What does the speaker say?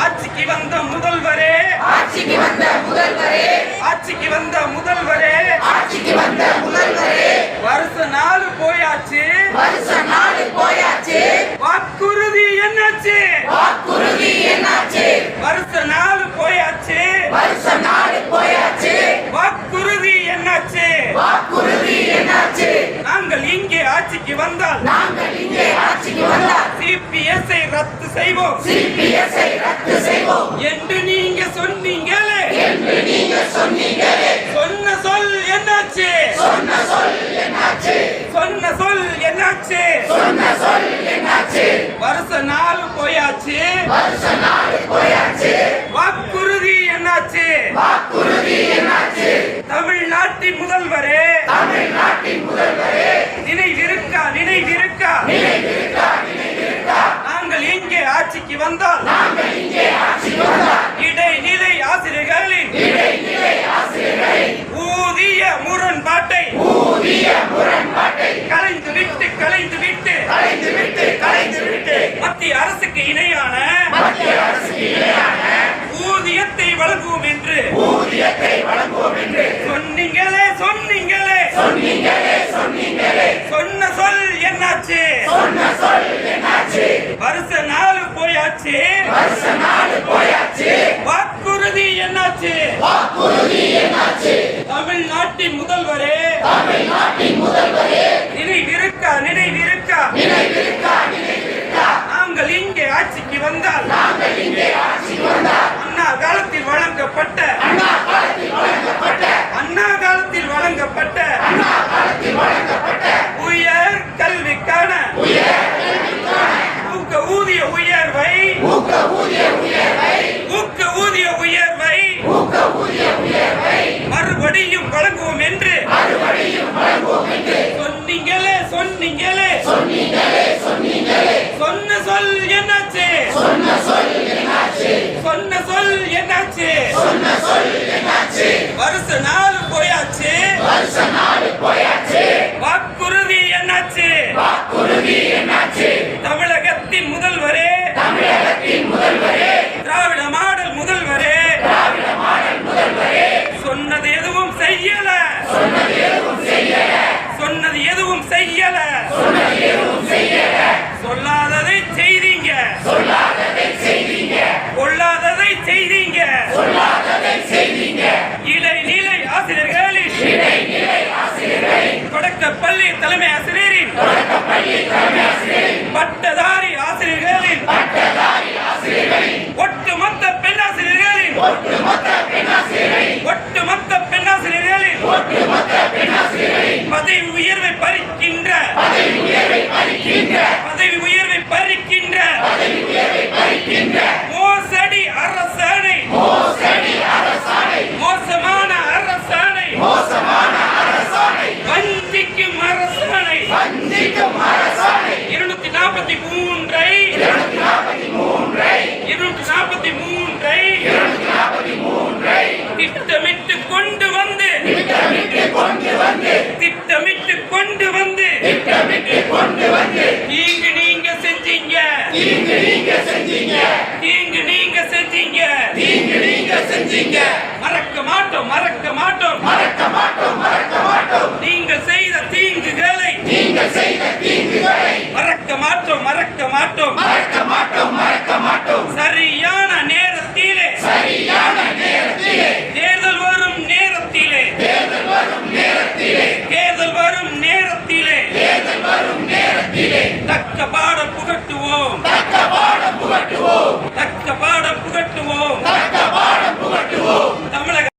ஆட்சிக்கு வந்த முதல்வரே, ஆட்சிக்கு வந்த முதல்வரே, ஆட்சிக்கு வந்த முதல்வரே, ஆட்சிக்கு வந்த முதல்வரே, வருஷ நாள் போயாச்சு, வருஷ நாள் போயாச்சு, வாக்குறுதி என்னாச்சு, வாக்குறுதி என்னாச்சு, வருஷ நாள் போயாச்சு, வருஷ நாள் போயாச்சு, வாக்குறுதி என்னாச்சு, வாக்குறுதி என்னாச்சு, நாங்கள் இங்கே ஆட்சிக்கு வந்தால், நாங்கள் இங்கே ஆட்சிக்கு வந்தால் சிபிஎஸ்ஐ ரத்து செய்வோம், சிபிஎஸ்ஐ ரத்து செய்வோம் என்று நீங்க சொன்னீங்களே, என்று நீங்க சொன்னீங்களே, சொன்ன சொல் என்னாச்சு, சொன்ன சொல் என்னாச்சு, சொன்ன சொல் என்னாச்சு, சொன்ன சொல் என்னாச்சு, வருஷ நாள் போயாச்சு, வருஷ நாள் போயாச்சு, வாக்குறுதி என்னாச்சு, வாக்குறுதி என்னாச்சு, தமிழ்நாட்டின் முதல்வரே, தமிழ்நாட்டின் முதல்வரே, நினைவிருக்கா, நினைவிருக்கா, நினைவிருக்கா, நினைவிருக்கா, நாங்கள் இங்கே ஆட்சிக்கு வந்தால், நாங்கள் இங்கே ஆட்சிக்கு வந்தால் இடைநிலை ஆசிரியர்களின், இடைநிலை ஆசிரியர்களின் ஊதிய முரண்பாட்டை, ஊதிய முரண்பாட்டை கலைந்து விட்டு, கலைந்து விட்டு, கலைந்து விட்டு, கலைந்து விட்டு மத்திய அரசுக்கு இணையான, மத்திய அரசுக்கு இணையான ஊதியத்தை வழங்குவோம் என்று, ஊதியத்தை வழங்குவோம் என்று சொன்னீங்களே, சொன்னீங்களே, சொன்னீங்களே, சொன்னீங்களே, சொன்ன சொல் என்னாச்சு, சொன்ன சொல் என்னாச்சு, வருஷ நாள் போயாச்சு, வருஷ நாள் போயாச்சு, வாக்குறுதி என்னாச்சு, வாக்குறுதி என்னாச்சு, தமிழ்நாட்டின் முதல்வரே, தமிழ்நாட்டின் முதல்வரே, நினைவிருக்கா, நினைவிருக்கா, நினைவிருக்கா, நினைவிருக்கா, நாங்கள் இங்கே ஆட்சிக்கு வந்தால், நாங்கள் இங்கே ஆட்சிக்கு வந்தால் அண்ணா காலத்தில் வழங்கப்பட்ட, அண்ணா காலத்தில் வழங்கப்பட்ட, அண்ணா காலத்தில் வழங்கப்பட்ட, அண்ணா காலத்தில் வழங்கப்பட்ட உயர் கல்விக்கான, உயர் கல்விக்கான ஊக்க ஊதிய உயர்வை, ஊக்க ஊதிய உயர்வை, ஊக்க ஊதிய உயர்வை, ஊக்க ஊதிய உயர்வை மறுபடியும் வழங்குவோம் என்று, மறுபடியும் வழங்குவோம் என்று சொன்னீங்களே, சொன்னீங்களே, சொன்னீங்களே, சொன்னீங்களே, சொன்ன சொல் என்னாச்சு, சொன்ன சொல் என்னாச்சு, சொன்ன சொல் என்னாச்சு, சொன்ன சொல் என்னாச்சு, வருஷ நாள் போயாச்சு, வருஷ நாள் போயாச்சு, வாக்குறுதி என்னாச்சு, வாக்குறுதி என்னாச்சு, தமிழகத்தின் முதல்வரே, தமிழகத்தின் முதல்வரே, திராவிட மாடல் முதல்வரே, திராவிட மாடல் முதல்வரே, சொன்னது எதுவும் செய்யல, சொன்னது எதுவும் செய்யல, சொன்னது எதுவும் செய்யல, சொன்னது எதுவும் செய்யல, சொல்லாததை செய்தீங்க, சொல்லாததை செய்தீங்க, கொள்ளாததை செய்தீங்க, சொல்லாததை செய்தீங்க, இடைநிலை ஆசிரியர்களின், இடைநிலை ஆசிரியர்களின், தொடக்கப்பள்ளி தலைமை ஆசிரியரின், தொடக்கப்பள்ளி தலைமை ஆசிரியரின், பட்டதாரி ஆசிரியர்களின், பட்டதாரி ஆசிரியர்களின், ஒட்டுமொத்த பெண்ணாசிரியர்களின், ஒட்டுமொத்த பெண்ணாசிரியர்களின், ஒட்டுமொத்த பெண்ணாசிரியர்களின், ஒட்டுமொத்த பெண்ணாசிரியர்களின் பதவி உயர்வை பறிக்கின்ற, பதவி உயர்வை பறிக்கின்ற, பதவி உயர்வை பறிக்கின்ற, பதவி உயர்வை பறிக்கின்ற மோசடி அரசாணை, மோசடி அரசாணை, மோசமான அரசாணை, மோசமான அரசாணை, வஞ்சிக்கும் அரசாணை, வஞ்சிக்கும் அரசாணை 243 திட்டமிட்டு கொண்டு வந்து, திட்டமிட்டு கொண்டு வந்து, திட்டமிட்டு கொண்டு வந்து, திட்டமிட்டு கொண்டு வந்து தீங்கு நீங்க செஞ்சீங்க, தீங்கு நீங்க செஞ்சீங்க, தீங்கு நீங்க செஞ்சீங்க, தீங்கு நீங்க செஞ்சீங்க, மறக்க மாட்டோம், மறக்க மாட்டோம்,